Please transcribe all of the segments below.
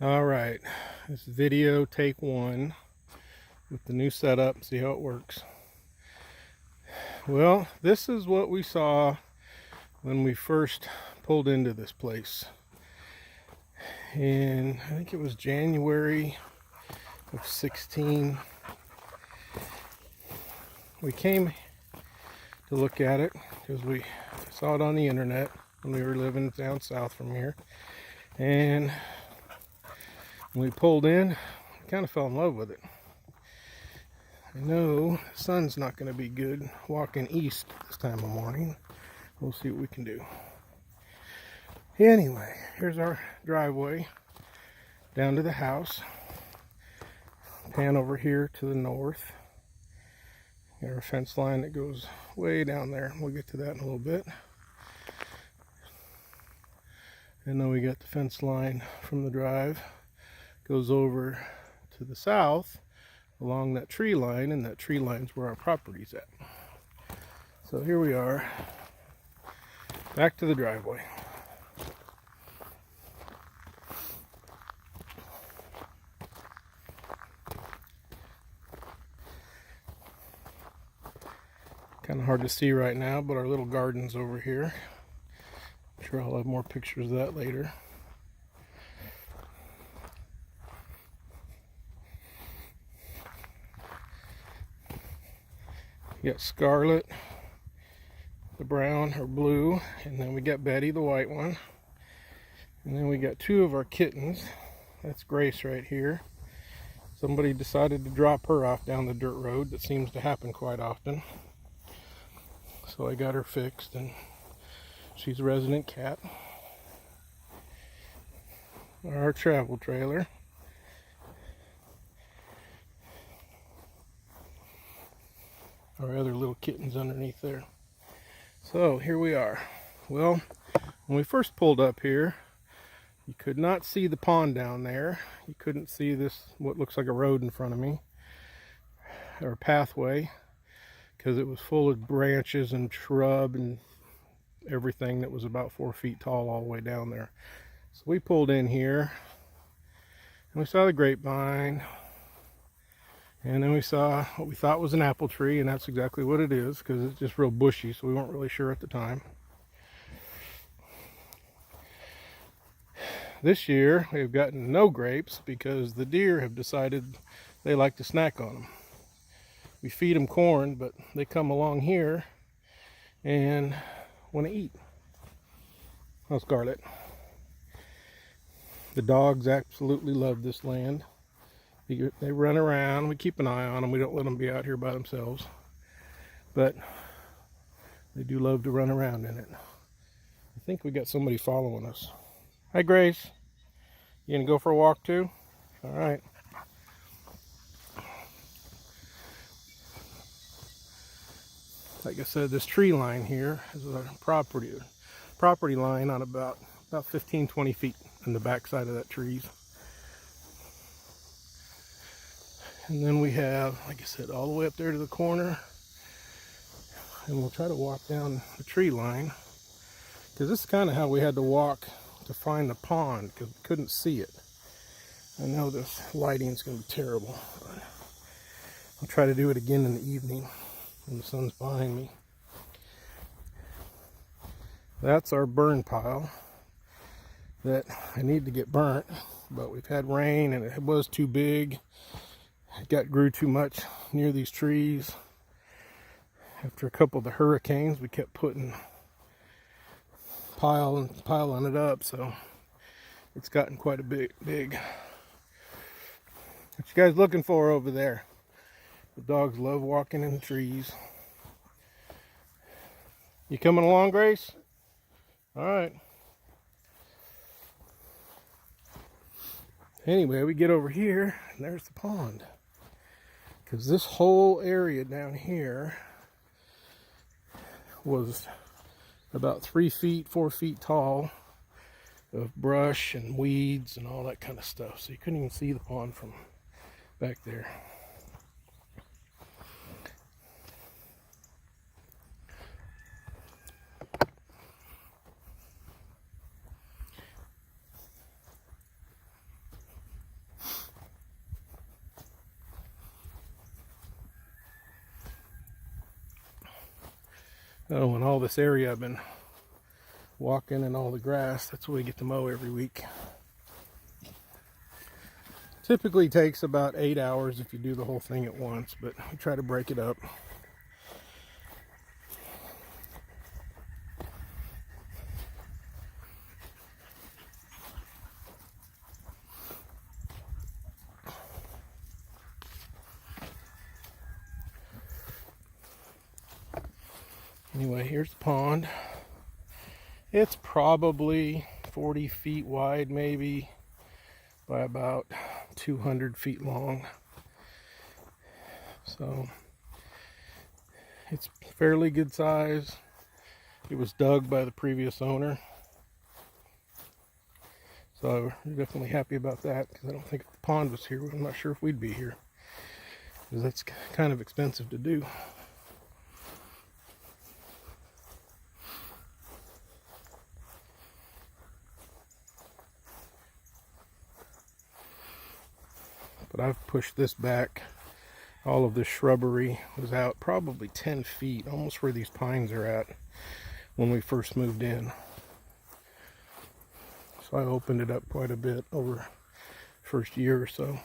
All right, this is video take one with the new setup. See how it works. Well, this is what we saw when we first pulled into this place. And I think it was January of 16. We came to look at it because we saw it on the internet when we were living down south from here. And when we pulled in, we kind of fell in love with it. I know the sun's not going to be good walking east this time of morning. We'll see what we can do. Anyway, here's our driveway down to the house. Pan over here to the north. Got our fence line that goes way down there. We'll get to that in a little bit. And then we got the fence line from the drive. Goes over to the south along that tree line, and that tree line's where our property's at. So here we are, back to the driveway. Kind of hard to see right now, but our little garden's over here. I'm sure I'll have more pictures of that later. We got Scarlet, the brown or blue, and then we got Betty, the white one. And then we got two of our kittens. That's Grace right here. Somebody decided to drop her off down the dirt road. That seems to happen quite often. So I got her fixed, and she's a resident cat. Our travel trailer. Our other little kittens underneath there. So here we are. Well, when we first pulled up here, you could not see the pond down there. You couldn't see this, what looks like a road in front of me, or a pathway, because it was full of branches and shrub and everything that was about 4 feet tall all the way down there. So we pulled in here and we saw the grapevine. And then we saw what we thought was an apple tree, and that's exactly what it is, because it's just real bushy, so we weren't really sure at the time. This year, we've gotten no grapes because the deer have decided they like to snack on them. We feed them corn, but they come along here and want to eat. Oh, Scarlet. The dogs absolutely love this land. They run around. We keep an eye on them. We don't let them be out here by themselves. But they do love to run around in it. I think we got somebody following us. Hi, Grace. You gonna go for a walk too? All right. Like I said, this tree line here is a property line on about 15, 20 feet in the backside of that trees. And then we have, like I said, all the way up there to the corner. And we'll try to walk down the tree line, because this is kind of how we had to walk to find the pond, because we couldn't see it. I know this lighting is going to be terrible, but I'll try to do it again in the evening when the sun's behind me. That's our burn pile that I need to get burnt, but we've had rain and it was too big. It grew too much near these trees. After a couple of the hurricanes, we kept putting piling it up, so it's gotten quite a bit big. What you guys looking for over there? The dogs love walking in the trees. You coming along, Grace? All right. Anyway, we get over here, and there's the pond. Because this whole area down here was about 3 feet, 4 feet tall of brush and weeds and all that kind of stuff. So you couldn't even see the pond from back there. Oh, and all this area I've been walking and all the grass, that's what we get to mow every week. Typically takes about 8 hours if you do the whole thing at once, but we try to break it up. Anyway, here's the pond. It's probably 40 feet wide, maybe, by about 200 feet long. So it's fairly good size. It was dug by the previous owner. So we're definitely happy about that, because I don't think if the pond was here, I'm not sure if we'd be here, because that's kind of expensive to do. But I've pushed this back. All of this shrubbery was out probably 10 feet, almost where these pines are at when we first moved in. So I opened it up quite a bit over the first year or so.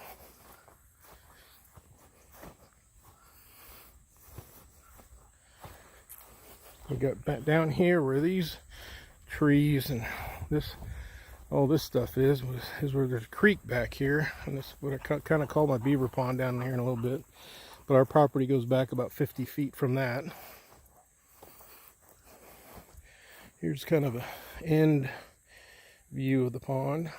We got back down here where these trees and all this stuff is where there's a creek back here, and this is what I kind of call my Beaver Pond down here in a little bit. But our property goes back about 50 feet from that. Here's kind of an end view of the pond.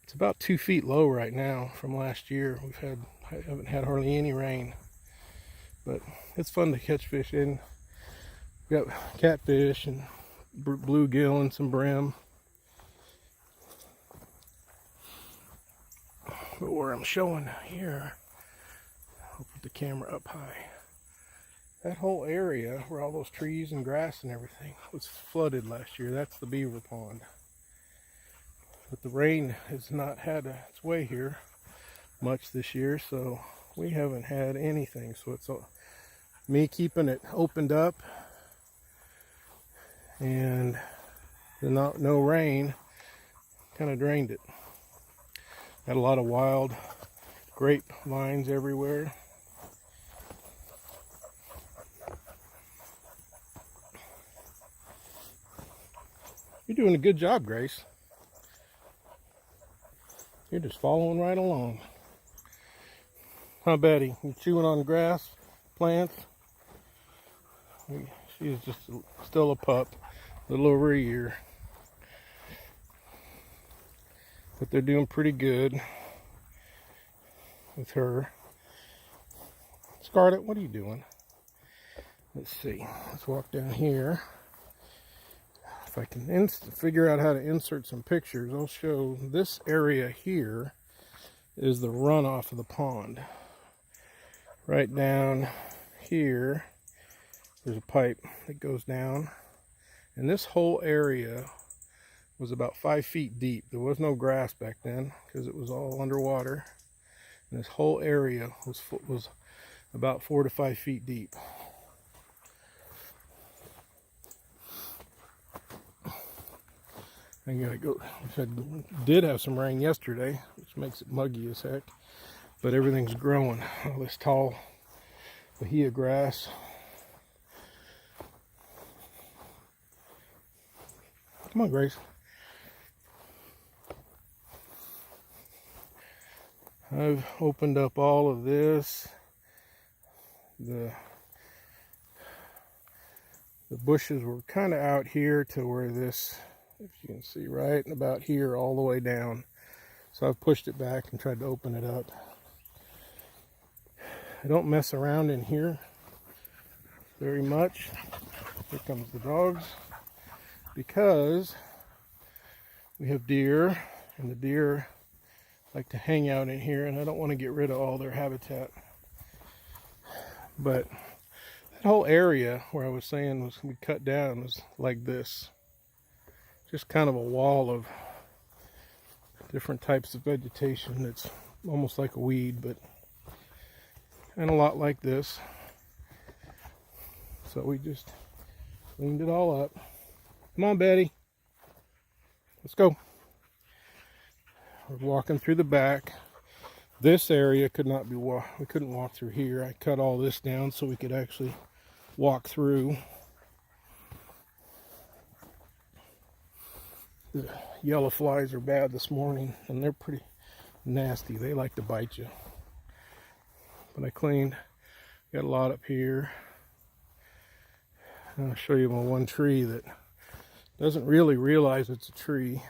It's about 2 feet low right now from last year. I haven't had hardly any rain, but it's fun to catch fish in. We got catfish and bluegill and some brim. But where I'm showing here, I'll put the camera up high. That whole area where all those trees and grass and everything was flooded last year. That's the Beaver Pond. But the rain has not had its way here much this year, so we haven't had anything. So it's me keeping it opened up, and no rain kind of drained it. Had a lot of wild grapevines everywhere. You're doing a good job, Grace. You're just following right along. Huh, Betty? You chewing on grass, plants? She's just still a pup, a little over a year. But they're doing pretty good with her. Scarlett, what are you doing? Let's see. Let's walk down here. If I can figure out how to insert some pictures, I'll show this area here is the runoff of the pond. Right down here, there's a pipe that goes down. And this whole area was about 5 feet deep. There was no grass back then because it was all underwater. And this whole area was about 4 to 5 feet deep. I gotta go. Did have some rain yesterday, which makes it muggy as heck. But everything's growing. All this tall bahia grass. Come on, Grace. I've opened up all of this. The bushes were kind of out here to where this, if you can see, right about here all the way down. So I've pushed it back and tried to open it up. I don't mess around in here very much. Here comes the dogs, because we have deer, and the deer like to hang out in here, and I don't want to get rid of all their habitat. But that whole area where I was saying was going to be cut down was like this. Just kind of a wall of different types of vegetation that's almost like a weed, but kind of a lot like this. So we just cleaned it all up. Come on, Betty. Let's go. We're walking through the back. This area could not be we couldn't walk through here. I cut all this down so we could actually walk through. The yellow flies are bad this morning, and they're pretty nasty. They like to bite you. But I cleaned. Got a lot up here. I'll show you my one tree that doesn't really realize it's a tree.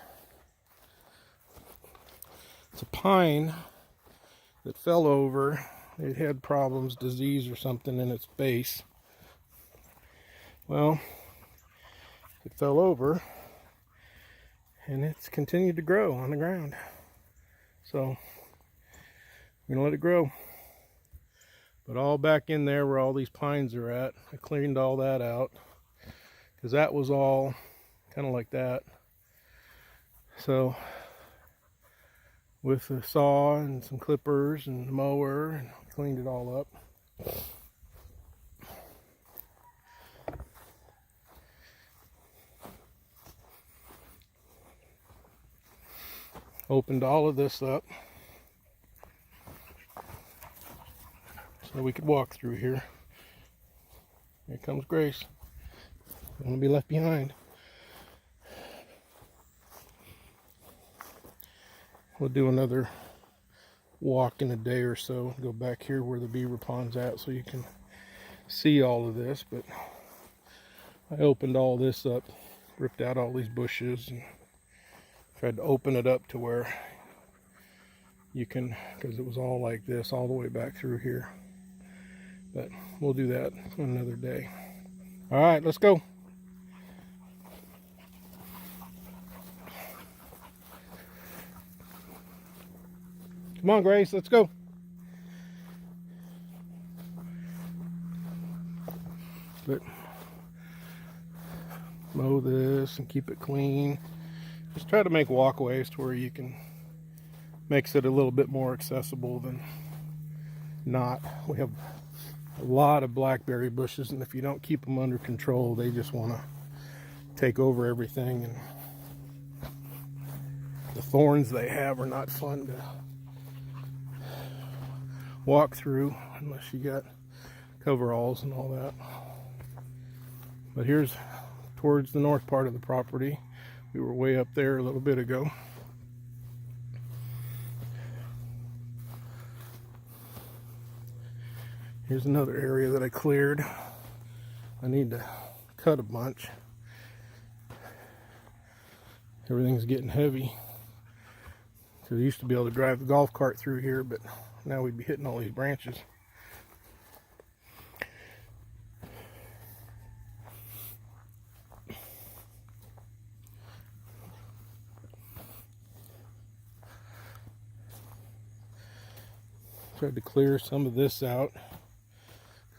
It's a pine that fell over. It had problems, disease or something in its base. Well, it fell over and it's continued to grow on the ground. So we're gonna let it grow. But all back in there where all these pines are at, I cleaned all that out because that was all kind of like that. So with a saw and some clippers and a mower, and cleaned it all up. Opened all of this up so we could walk through here. Here comes Grace. Don't want to be left behind. We'll do another walk in a day or so. Go back here where the Beaver Pond's at so you can see all of this. But I opened all this up, ripped out all these bushes, and tried to open it up to where you can, because it was all like this all the way back through here. But we'll do that another day. All right, let's go. Come on, Grace, let's go. But mow this and keep it clean. Just try to make walkways to where you can, makes it a little bit more accessible than not. We have a lot of blackberry bushes, and if you don't keep them under control, they just want to take over everything, and the thorns they have are not fun to walk through unless you got coveralls and all that. But here's towards the north part of the property. We were way up there a little bit ago. Here's another area that I cleared. I need to cut a bunch. Everything's getting heavy. So I used to be able to drive the golf cart through here, but now we'd be hitting all these branches. Tried to clear some of this out.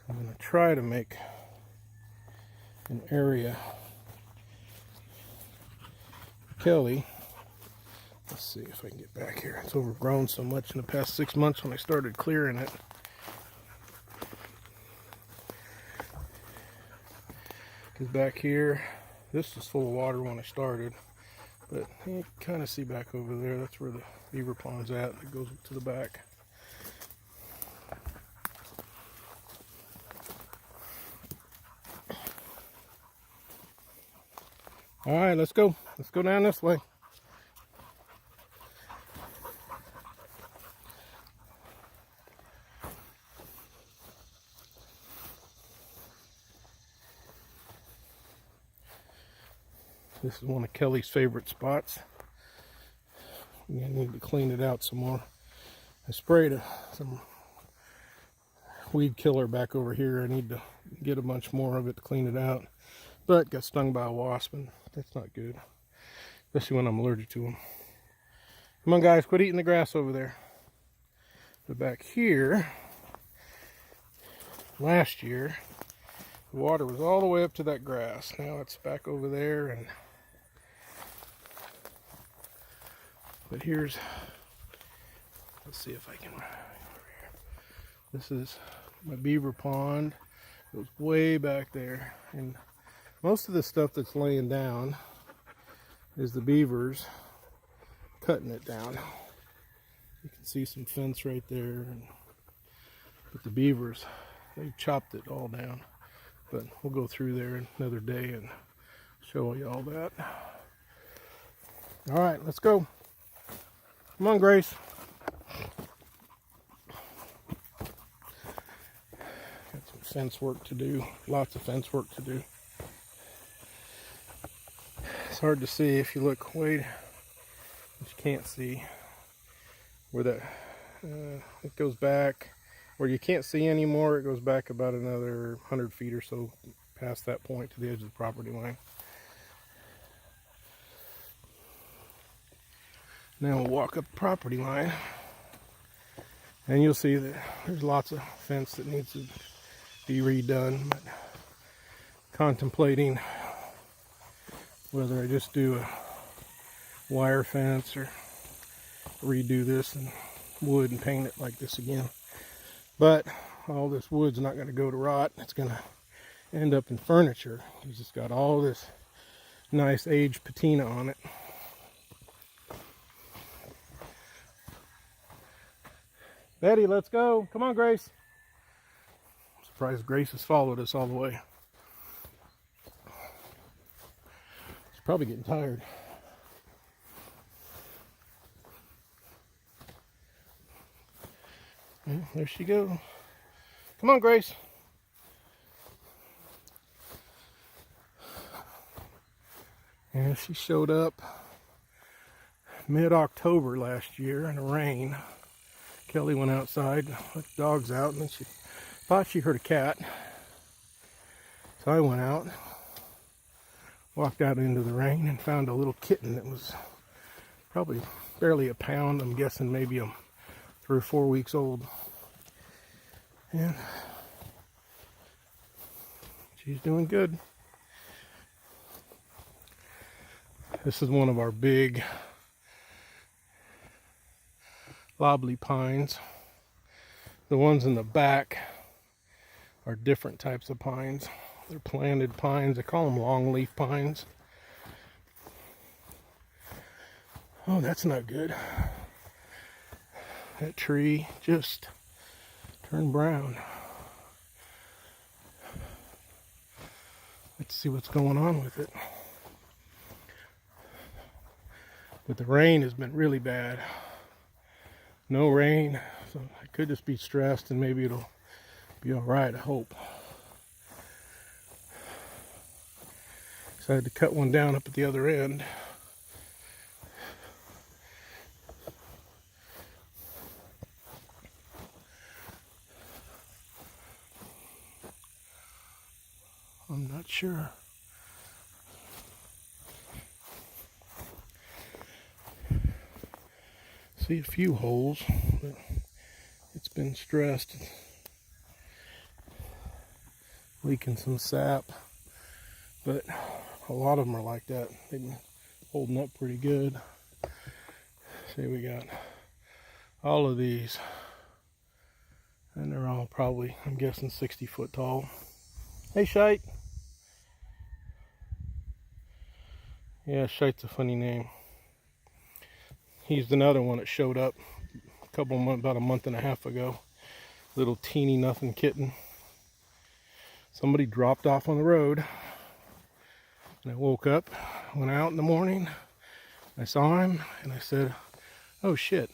I'm going to try to make an area for Kelly. Let's see if I can get back here. It's overgrown so much in the past 6 months when I started clearing it. Because back here, this is full of water when I started. But you can kind of see back over there, that's where the Beaver Pond's at. It goes to the back. All right, let's go. Let's go down this way. This is one of Kelly's favorite spots. I need to clean it out some more. I sprayed some weed killer back over here. I need to get a bunch more of it to clean it out. But got stung by a wasp, and that's not good. Especially when I'm allergic to them. Come on, guys, quit eating the grass over there. But back here, last year, the water was all the way up to that grass. Now it's back over there, and but here's, let's see if I can, this is my Beaver Pond. Goes way back there. And most of the stuff that's laying down is the beavers cutting it down. You can see some fence right there. But the beavers, they chopped it all down. But we'll go through there another day and show you all that. All right, let's go. Come on, Grace. Got some fence work to do. Lots of fence work to do. It's hard to see if you look way, but you can't see where that it goes back. Where you can't see anymore, it goes back about another 100 feet or so past that point to the edge of the property line. Now we'll walk up the property line, and you'll see that there's lots of fence that needs to be redone. But contemplating whether I just do a wire fence or redo this in wood and paint it like this again. But all this wood's not going to go to rot. It's going to end up in furniture. It's just got all this nice aged patina on it. Betty, let's go. Come on, Grace. I'm surprised Grace has followed us all the way. She's probably getting tired. Yeah, there she goes. Come on, Grace. And she showed up mid-October last year in the rain. Kelly went outside, let the dogs out, and then she thought she heard a cat. So I went out, walked out into the rain, and found a little kitten that was probably barely a pound. I'm guessing maybe 3 or 4 weeks old. And she's doing good. This is one of our big lobley pines. The ones in the back are different types of pines. They're planted pines. I call them longleaf pines. Oh, that's not good. That tree just turned brown. Let's see what's going on with it. But the rain has been really bad. No rain, so I could just be stressed and maybe it'll be all right, I hope. So I had to cut one down up at the other end. I'm not sure. See a few holes, but it's been stressed, leaking some sap, but a lot of them are like that. They've been holding up pretty good. See, we got all of these, and they're all probably, I'm guessing, 60 foot tall. Hey, Shite. Yeah, Shite's a funny name. He's another one that showed up about a month and a half ago. Little teeny nothing kitten. Somebody dropped off on the road. And I woke up, went out in the morning. I saw him and I said, oh shit.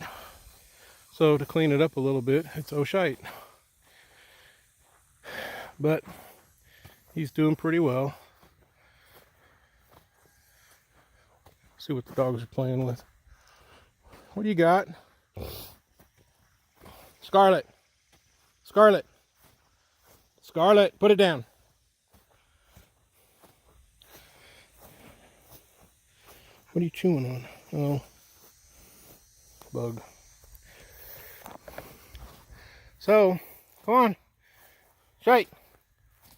So to clean it up a little bit, it's oh shite. But he's doing pretty well. See what the dogs are playing with. What do you got? Scarlet. Scarlet. Scarlet, put it down. What are you chewing on? Oh, bug. So, come on. Shake.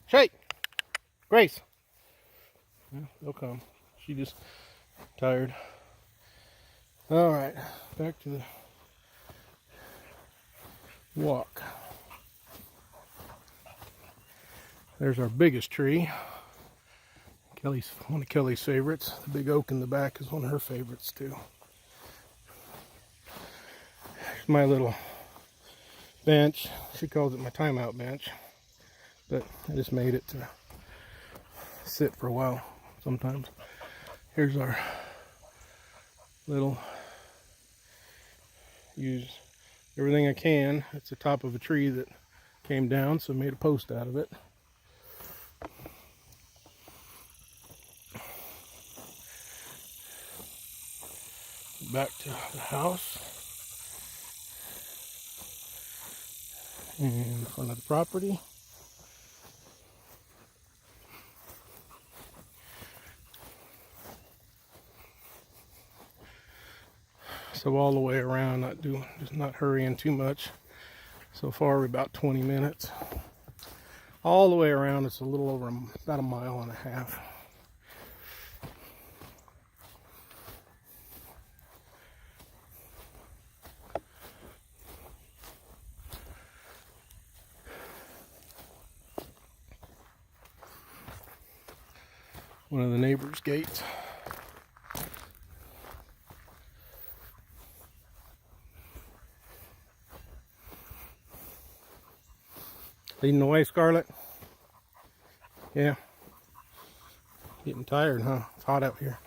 Shake. Grace. Yeah, they'll come. She just tired. All right, back to the walk. There's our biggest tree. Kelly's one of Kelly's favorites. The big oak in the back is one of her favorites too. Here's my little bench. She calls it my timeout bench, but I just made it to sit for a while sometimes. Here's our little, use everything I can. It's the top of a tree that came down, so I made a post out of it. Back to the house and front of the property. So all the way around, just not hurrying too much. So far we're about 20 minutes. All the way around it's a little over about a mile and a half. One of the neighbor's gates. Leading the way, Scarlett? Yeah. Getting tired, huh? It's hot out here.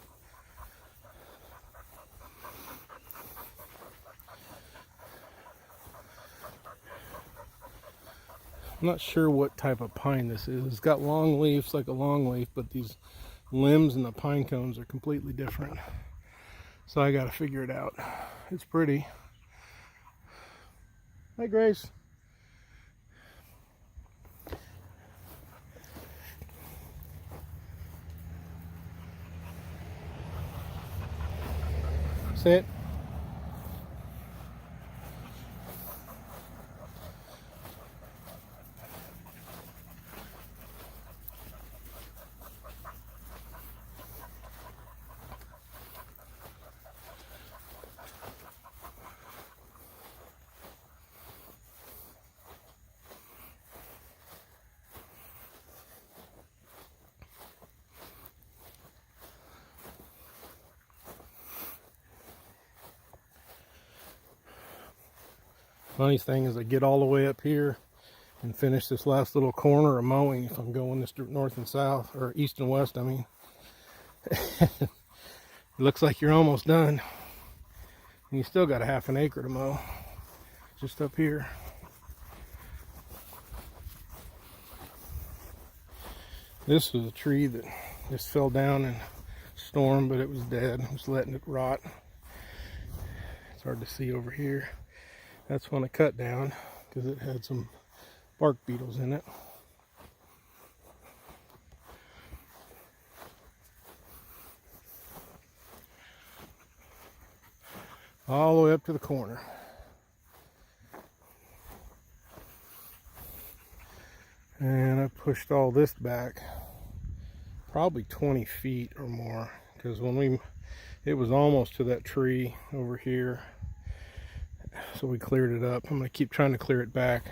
I'm not sure what type of pine this is. It's got long leaves like a longleaf, but these limbs and the pine cones are completely different. So I gotta figure it out. It's pretty. Hi, Grace. Sit. Funny thing is I get all the way up here and finish this last little corner of mowing if I'm going this north and south, or east and west, I mean. It looks like you're almost done. And you still got a half an acre to mow. Just up here. This was a tree that just fell down in a storm, but it was dead. I was letting it rot. It's hard to see over here. That's one I cut down because it had some bark beetles in it. All the way up to the corner. And I pushed all this back probably 20 feet or more, because it was almost to that tree over here. So we cleared it up. I'm going to keep trying to clear it back,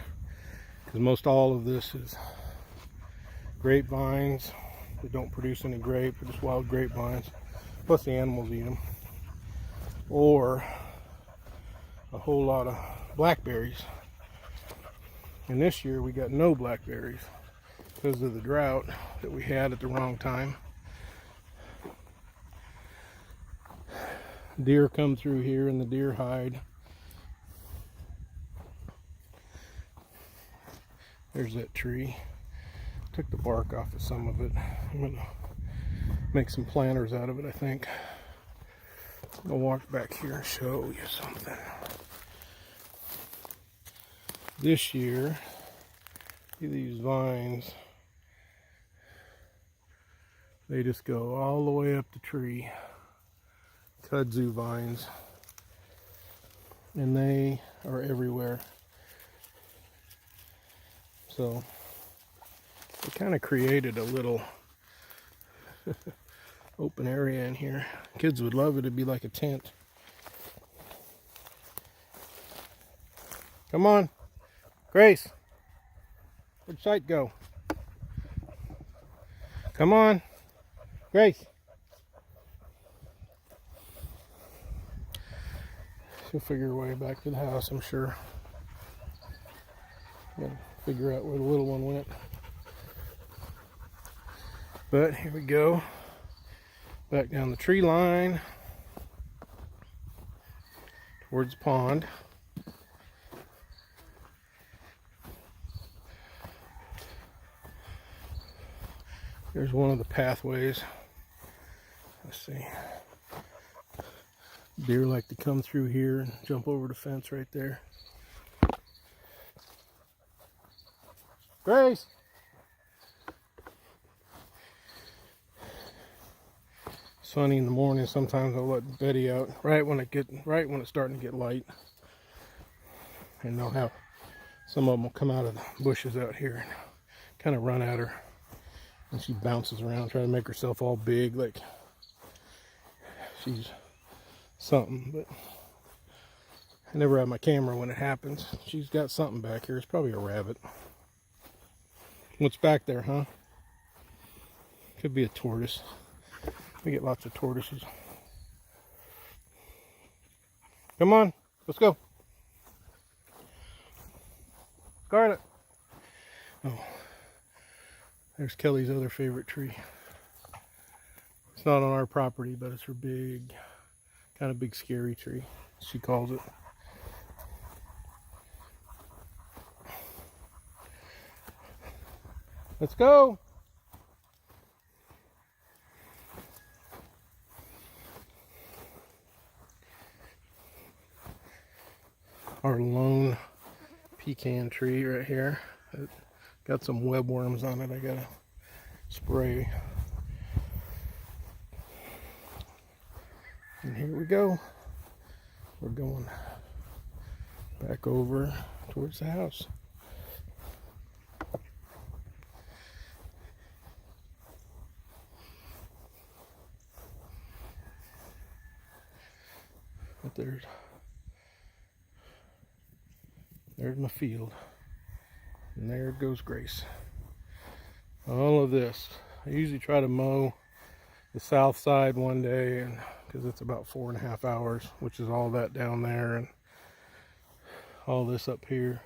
because most all of this is grapevines that don't produce any grape. They're just wild grapevines, plus the animals eat them, or a whole lot of blackberries. And this year we got no blackberries because of the drought that we had at the wrong time. Deer come through here and the deer hide. There's that tree. Took the bark off of some of it. I'm gonna make some planters out of it, I think. I'll walk back here and show you something. This year, see these vines, they just go all the way up the tree. Kudzu vines. And they are everywhere. So it kind of created a little open area in here. Kids would love it. It'd be like a tent. Come on, Grace. Where'd sight go? Come on, Grace. She'll figure her way back to the house, I'm sure. Gotta figure out where the little one went. But here we go. Back down the tree line towards the pond. Here's one of the pathways. Let's see. Deer like to come through here and jump over the fence right there. Grace! Sunny in the morning. Sometimes I'll let Betty out right when it's starting to get light, and they'll have some of them will come out of the bushes out here and kind of run at her, and she bounces around trying to make herself all big like she's something. But I never have my camera when it happens. She's got something back here. It's probably a rabbit. What's back there, huh? Could be a tortoise. We get lots of tortoises. Come on, let's go. Scarlet. Oh, there's Kelly's other favorite tree. It's not on our property, but it's her big, kind of big scary tree, she calls it. Let's go. Our lone pecan tree right here. It got some webworms on it. I gotta spray. And here we go. We're going back over towards the house. But there's my field, and there goes Grace. All of this, I usually try to mow the south side one day, and because it's about 4.5 hours, which is all that down there and all this up here,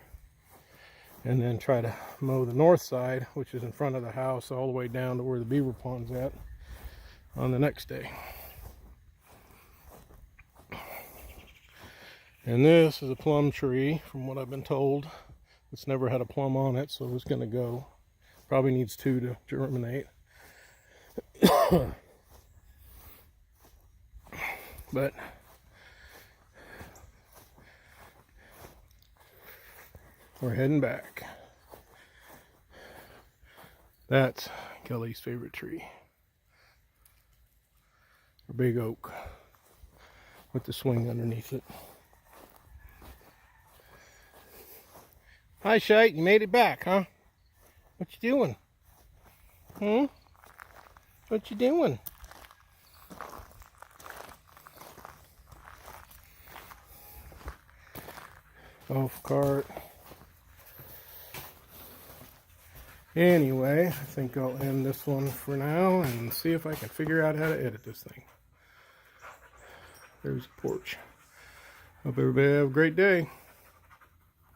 and then try to mow the north side, which is in front of the house, all the way down to where the Beaver Pond's at, on the next day. And this is a plum tree, from what I've been told. It's never had a plum on it, so it's going to go. Probably needs 2 to germinate. But we're heading back. That's Kelly's favorite tree. A big oak with the swing underneath it. Hi, Shite. You made it back, huh? What you doing? What you doing? Golf cart. Anyway, I think I'll end this one for now and see if I can figure out how to edit this thing. There's the porch. Hope everybody have a great day.